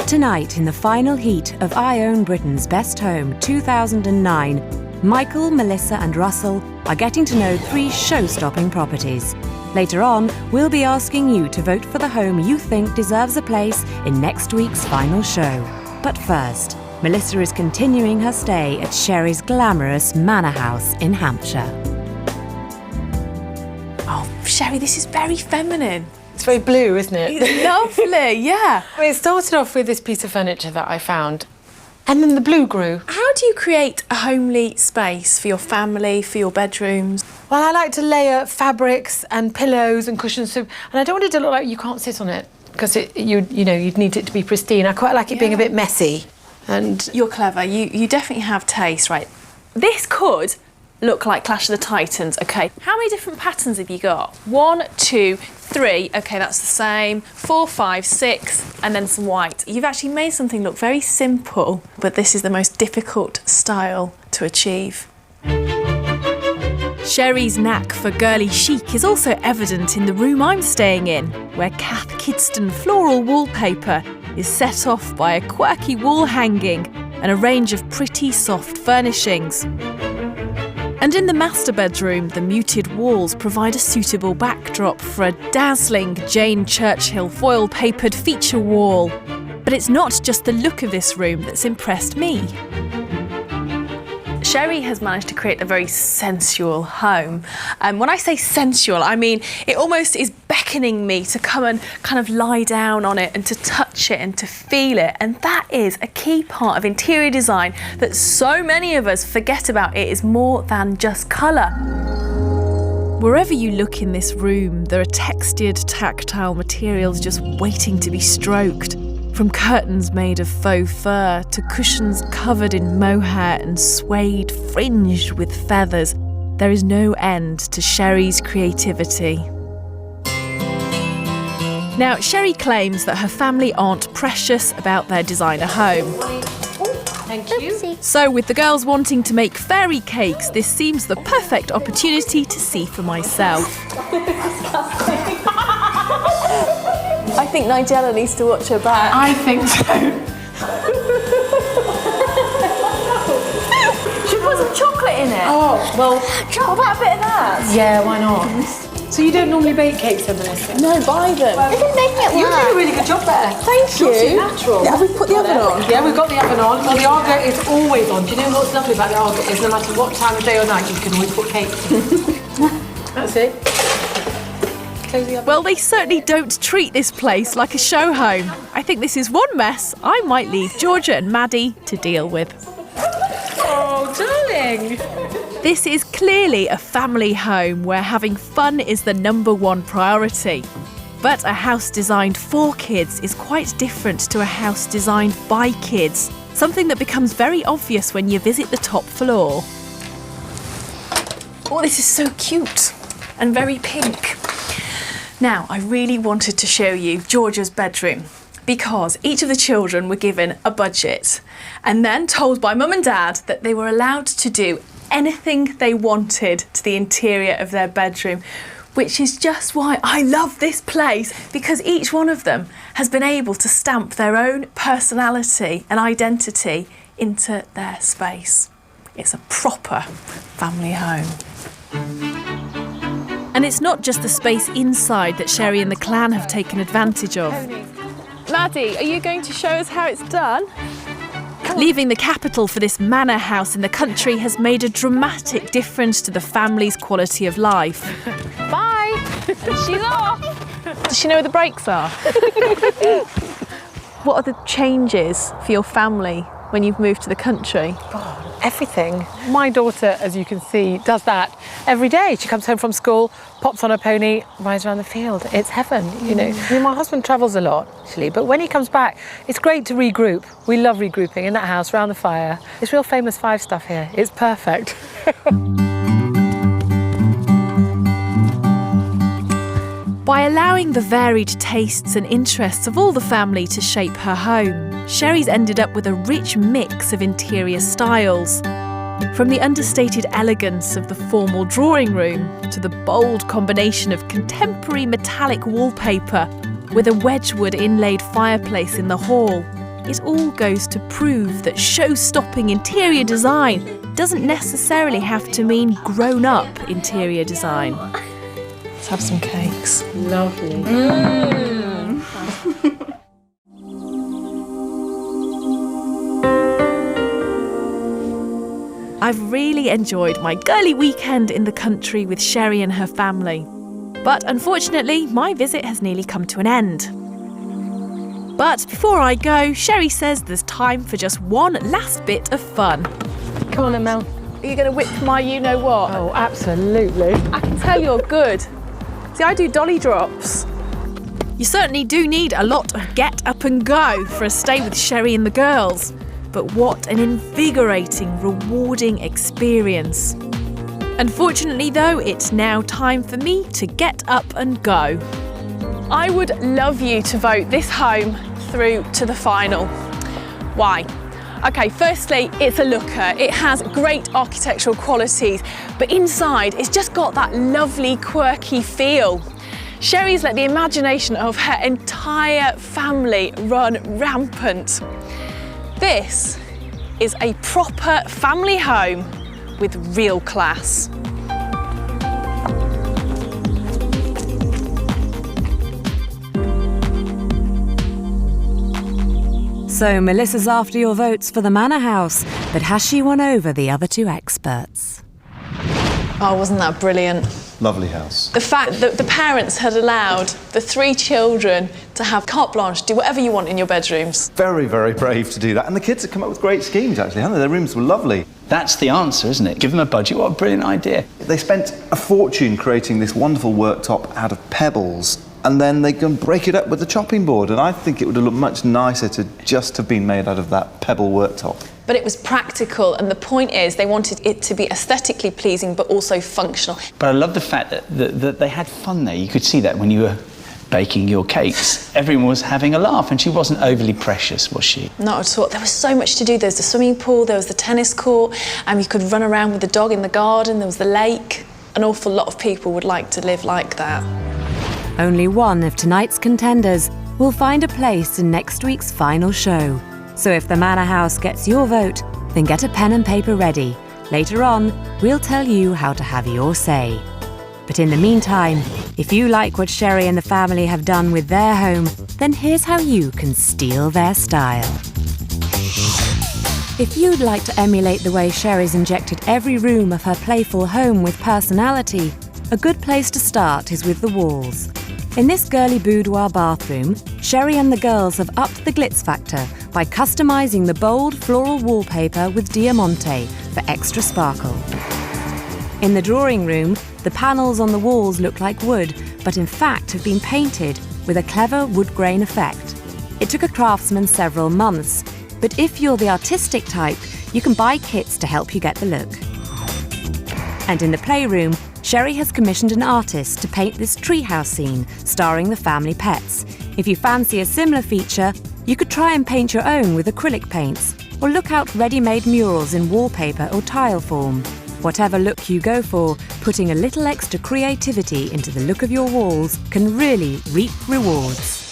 Tonight, in the final heat of I Own Britain's Best Home 2009, Michael, Melissa and Russell are getting to know 3 show-stopping properties. Later on, we'll be asking you to vote for the home you think deserves a place in next week's final show. But first, Melissa is continuing her stay at Sherry's glamorous manor house in Hampshire. Oh, Sherry, this is very feminine. It's very blue, isn't it? It's lovely, yeah. Well, it started off with this piece of furniture that I found, and then the blue grew. How do you create a homely space for your family, for your bedrooms? Well, I like to layer fabrics and pillows and cushions, and I don't want it to look like you can't sit on it, because you'd need it to be pristine. I quite like it being a bit messy. And you're clever. You definitely have taste, right? This could look like Clash of the Titans. OK, how many different patterns have you got? 1, 2, 3. OK, that's the same. 4, 5, 6, and then some white. You've actually made something look very simple, but this is the most difficult style to achieve. Sherry's knack for girly chic is also evident in the room I'm staying in, where Kath Kidston floral wallpaper is set off by a quirky wall hanging and a range of pretty soft furnishings. And in the master bedroom, the muted walls provide a suitable backdrop for a dazzling Jane Churchill foil-papered feature wall. But it's not just the look of this room that's impressed me. Sherry has managed to create a very sensual home. When I say sensual, I mean it almost is beckoning me to come and kind of lie down on it and to touch it and to feel it. And that is a key part of interior design that so many of us forget about. It is more than just colour. Wherever you look in this room, there are textured, tactile materials just waiting to be stroked. From curtains made of faux fur to cushions covered in mohair and suede fringed with feathers, there is no end to Sherry's creativity. Now, Sherry claims that her family aren't precious about their designer home. thank you. So, with the girls wanting to make fairy cakes, this seems the perfect opportunity to see for myself. I think Nigella needs to watch her back. I think so. Should we put some chocolate in it? Oh, well... What about a bit of that? Yeah, why not? So you don't normally bake cakes, then, Melissa? No, buy them. I've been making it You're work. doing a really good job there. Thank you. You're natural. Yeah, have we put the oven on? Yeah, we've got the oven on. Well, the Argo is always on. Do you know what's lovely about the Argo is no matter what time of day or night, you can always put cakes in. That's it. Close the oven. Well, they certainly don't treat this place like a show home. I think this is one mess I might leave Georgia and Maddie to deal with. Oh, darling. This is clearly a family home where having fun is the #1 priority. But a house designed for kids is quite different to a house designed by kids, something that becomes very obvious when you visit the top floor. Oh, this is so cute and very pink. Now, I really wanted to show you Georgia's bedroom because each of the children were given a budget and then told by mum and dad that they were allowed to do anything they wanted to the interior of their bedroom, which is just why I love this place, because each one of them has been able to stamp their own personality and identity into their space. It's a proper family home. And it's not just the space inside that Sherry and the clan have taken advantage of. Maddie, are you going to show us how it's done? Leaving the capital for this manor house in the country has made a dramatic difference to the family's quality of life. Bye! And she's off! Does she know where the brakes are? What are the changes for your family when you've moved to the country? Everything. My daughter, as you can see, does that every day. She comes home from school, pops on her pony, rides around the field. It's heaven, you know. I mean, my husband travels a lot, actually, but when he comes back, it's great to regroup. We love regrouping in that house, round the fire. It's real Famous Five stuff here. It's perfect. By allowing the varied tastes and interests of all the family to shape her home, Sherry's ended up with a rich mix of interior styles. From the understated elegance of the formal drawing room to the bold combination of contemporary metallic wallpaper with a Wedgwood inlaid fireplace in the hall, it all goes to prove that show-stopping interior design doesn't necessarily have to mean grown-up interior design. Let's have some cakes. Lovely. I've really enjoyed my girly weekend in the country with Sherry and her family. But unfortunately, my visit has nearly come to an end. But before I go, Sherry says there's time for just one last bit of fun. Come on then, Mel. Are you going to whip my you-know-what? Oh, absolutely. I can tell you're good. See, I do dolly drops. You certainly do need a lot of get up and go for a stay with Sherry and the girls. But what an invigorating, rewarding experience. Unfortunately though, it's now time for me to get up and go. I would love you to vote this home through to the final. Why? Okay, firstly, it's a looker. It has great architectural qualities, but inside it's just got that lovely, quirky feel. Sherry's let the imagination of her entire family run rampant. This is a proper family home with real class. So Melissa's after your votes for the manor house, but has she won over the other two experts? Oh, wasn't that brilliant? Lovely house. The fact that the parents had allowed the 3 children to have carte blanche, do whatever you want in your bedrooms. Very, very brave to do that. And the kids have come up with great schemes, actually, haven't they? Their rooms were lovely. That's the answer, isn't it? Give them a budget. What a brilliant idea. They spent a fortune creating this wonderful worktop out of pebbles, and then they can break it up with the chopping board. And I think it would have looked much nicer to just have been made out of that pebble worktop. But it was practical, and the point is they wanted it to be aesthetically pleasing but also functional. But I love the fact that they had fun there. You could see that when you were baking your cakes. Everyone was having a laugh, and she wasn't overly precious, was she? Not at all. There was so much to do. There was the swimming pool, there was the tennis court, and you could run around with the dog in the garden, there was the lake. An awful lot of people would like to live like that. Only one of tonight's contenders will find a place in next week's final show. So if the manor house gets your vote, then get a pen and paper ready. Later on, we'll tell you how to have your say. But in the meantime, if you like what Sherry and the family have done with their home, then here's how you can steal their style. If you'd like to emulate the way Sherry's injected every room of her playful home with personality, a good place to start is with the walls. In this girly boudoir bathroom, Sherry and the girls have upped the glitz factor by customising the bold floral wallpaper with Diamante for extra sparkle. In the drawing room, the panels on the walls look like wood, but in fact have been painted with a clever wood grain effect. It took a craftsman several months, but if you're the artistic type, you can buy kits to help you get the look. And in the playroom, Sherry has commissioned an artist to paint this treehouse scene starring the family pets. If you fancy a similar feature, you could try and paint your own with acrylic paints, or look out ready-made murals in wallpaper or tile form. Whatever look you go for, putting a little extra creativity into the look of your walls can really reap rewards.